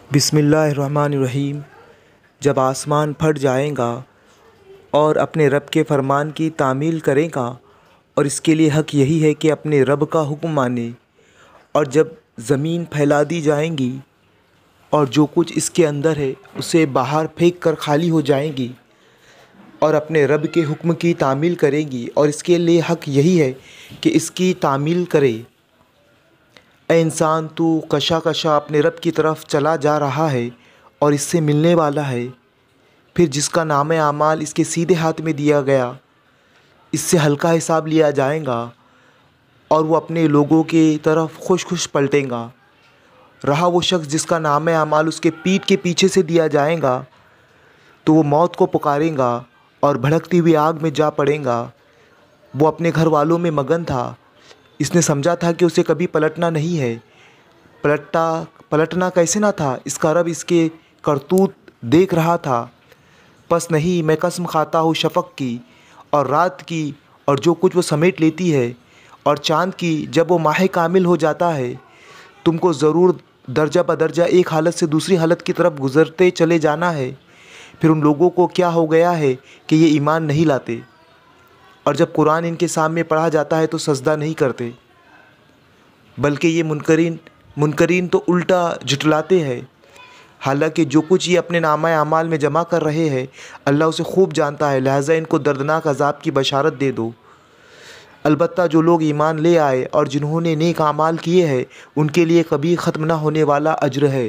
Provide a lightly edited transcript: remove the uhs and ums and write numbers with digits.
बिस्मिल्लाहिर्रहमानिर्रहीम। जब आसमान फट जाएगा और अपने रब के फ़रमान की तामील करेगा, और इसके लिए हक़ यही है कि अपने रब का हुक्म माने। और जब ज़मीन फैला दी जाएंगी और जो कुछ इसके अंदर है उसे बाहर फेंक कर खाली हो जाएंगी और अपने रब के हुक्म की तामील करेंगी, और इसके लिए हक़ यही है कि इसकी तामील करे। ए इंसान, तू कशा कशा अपने रब की तरफ चला जा रहा है और इससे मिलने वाला है। फिर जिसका नाम आमाल इसके सीधे हाथ में दिया गया, इससे हल्का हिसाब लिया जाएगा और वो अपने लोगों की तरफ खुश खुश पलटेगा। रहा वो शख्स जिसका नाम आमाल उसके पीठ के पीछे से दिया जाएगा, तो वो मौत को पुकारेगा और भड़कती हुई आग में जा पड़ेगा। वो अपने घर वालों में मगन था। इसने समझा था कि उसे कभी पलटना नहीं है। पलटना कैसे ना था, इसका रब इसके करतूत देख रहा था। बस नहीं, मैं कसम खाता हूँ शफ़क़ की और रात की और जो कुछ वो समेट लेती है, और चाँद की जब वो माह कामिल हो जाता है। तुमको ज़रूर दर्जा बदर्जा एक हालत से दूसरी हालत की तरफ गुज़रते चले जाना है। फिर उन लोगों को क्या हो गया है कि ये ईमान नहीं लाते, और जब कुरान इनके सामने पढ़ा जाता है तो सजदा नहीं करते, बल्कि ये मुनकरीन तो उल्टा झुटलाते हैं। हालांकि जो कुछ ये अपने नामा आमाल में जमा कर रहे हैं अल्लाह उसे खूब जानता है, लिहाजा इनको दर्दनाक अज़ाब की बशारत दे दो। अलबत्ता जो लोग ईमान ले आए और जिन्होंने नेक आमाल किए हैं उनके लिए कभी ख़त्म न होने वाला अज्र है।